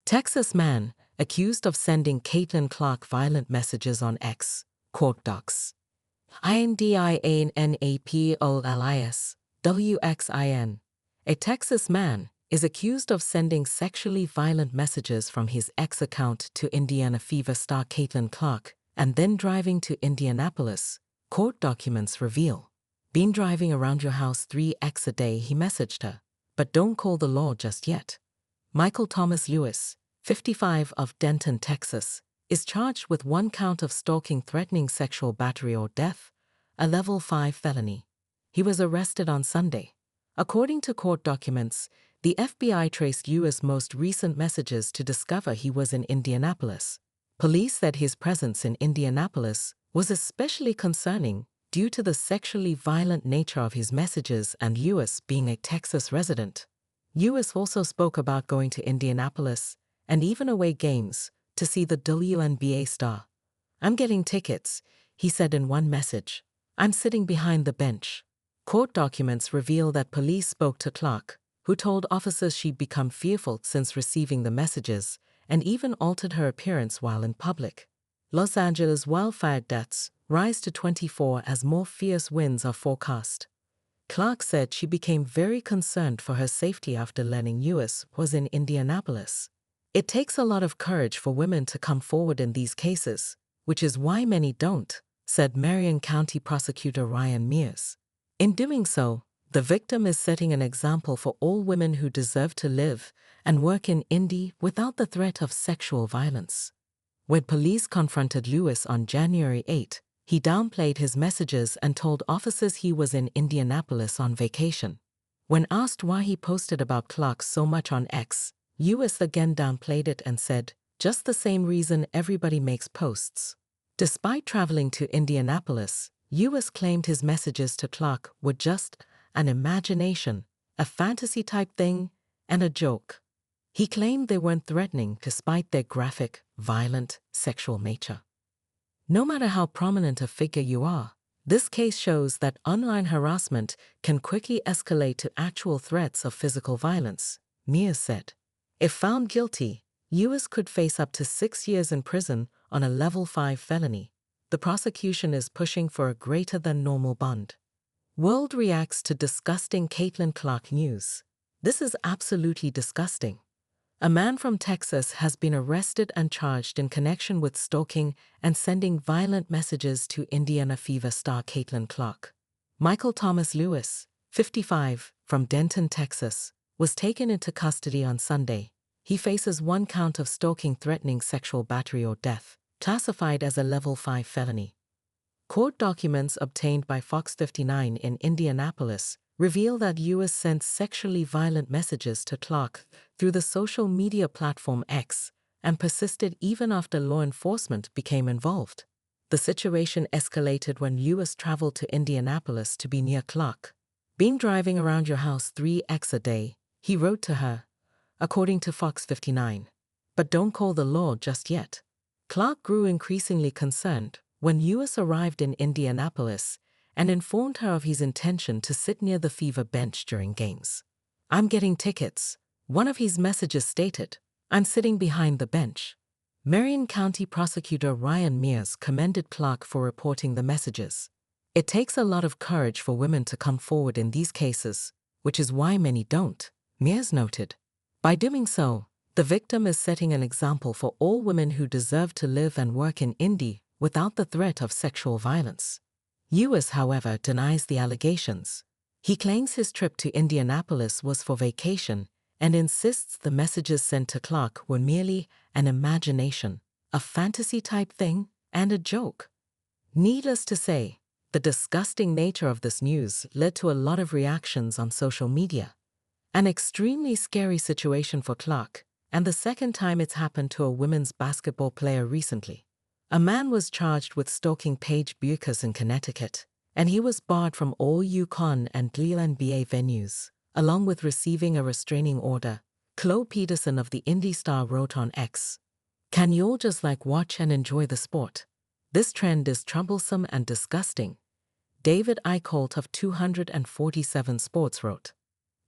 Texas man accused of sending Caitlin Clark violent messages on X, court docs. INDIANAPOLIS, WXIN. A Texas man is accused of sending sexually violent messages from his X account to Indiana Fever star Caitlin Clark and then driving to Indianapolis, court documents reveal. Been driving around your house 3x a day, he messaged her. But don't call the law just yet. Michael Thomas Lewis, 55 of Denton, Texas, is charged with 1 count of stalking, threatening sexual battery or death, a level 5 felony. He was arrested on Sunday. According to court documents, the FBI traced Lewis' most recent messages to discover he was in Indianapolis. Police said his presence in Indianapolis was especially concerning due to the sexually violent nature of his messages and Lewis being a Texas resident. Lewis also spoke about going to Indianapolis and even away games to see the WNBA star. "I'm getting tickets," he said in one message. "I'm sitting behind the bench." Court documents reveal that police spoke to Clark, who told officers she'd become fearful since receiving the messages and even altered her appearance while in public. Los Angeles wildfire deaths rise to 24 as more fierce winds are forecast. Clark said she became very concerned for her safety after learning Lewis was in Indianapolis. "It takes a lot of courage for women to come forward in these cases, which is why many don't," said Marion County Prosecutor Ryan Mears. In doing so, the victim is setting an example for all women who deserve to live and work in Indy without the threat of sexual violence. When police confronted Lewis on January 8, he downplayed his messages and told officers he was in Indianapolis on vacation. When asked why he posted about Clark so much on X, Lewis again downplayed it and said, "Just the same reason everybody makes posts." Despite traveling to Indianapolis, Lewis claimed his messages to Clark were just an imagination, a fantasy-type thing, and a joke. He claimed they weren't threatening despite their graphic, violent, sexual nature. No matter how prominent a figure you are, this case shows that online harassment can quickly escalate to actual threats of physical violence, Mears said. If found guilty, Lewis could face up to 6 years in prison on a level 5 felony. The prosecution is pushing for a greater than normal bond. World reacts to disgusting Caitlin Clark news. "This is absolutely disgusting." A man from Texas has been arrested and charged in connection with stalking and sending violent messages to Indiana Fever star Caitlin Clark. Michael Thomas Lewis, 55, from Denton, Texas, was taken into custody on Sunday. He faces 1 count of stalking, threatening sexual battery or death, classified as a level 5 felony. Court documents obtained by Fox 59 in Indianapolis reveal that Lewis sent sexually violent messages to Clark through the social media platform X and persisted even after law enforcement became involved. The situation escalated when Lewis traveled to Indianapolis to be near Clark. "Been driving around your house 3x a day," he wrote to her, according to Fox 59. "But don't call the law just yet." Clark grew increasingly concerned when Lewis arrived in Indianapolis and informed her of his intention to sit near the Fever bench during games. "I'm getting tickets," one of his messages stated. "I'm sitting behind the bench." Marion County Prosecutor Ryan Mears commended Clark for reporting the messages. "It takes a lot of courage for women to come forward in these cases, which is why many don't," Mears noted. By doing so, the victim is setting an example for all women who deserve to live and work in Indy without the threat of sexual violence. Lewis, however, denies the allegations. He claims his trip to Indianapolis was for vacation and insists the messages sent to Clark were merely an imagination, a fantasy-type thing, and a joke. Needless to say, the disgusting nature of this news led to a lot of reactions on social media. An extremely scary situation for Clark, and the second time it's happened to a women's basketball player recently. A man was charged with stalking Paige Bueckers in Connecticut, and he was barred from all UConn and WNBA venues, along with receiving a restraining order, Chloe Peterson of the Indy Star wrote on X. "Can you all just watch and enjoy the sport? This trend is troublesome and disgusting," David Eichholt of 247 Sports wrote.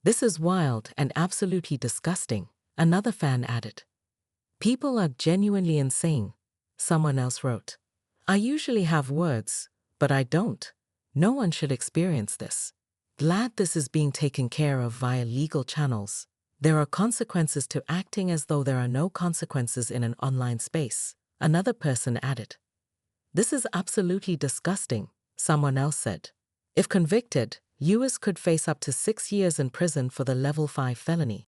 "This is wild and absolutely disgusting," another fan added. People are genuinely insane, someone else wrote. I usually have words, but I don't. No one should experience this. Glad this is being taken care of via legal channels. There are consequences to acting as though there are no consequences in an online space, another person added. This is absolutely disgusting, someone else said. If convicted, Lewis could face up to 6 years in prison for the level 5 felony.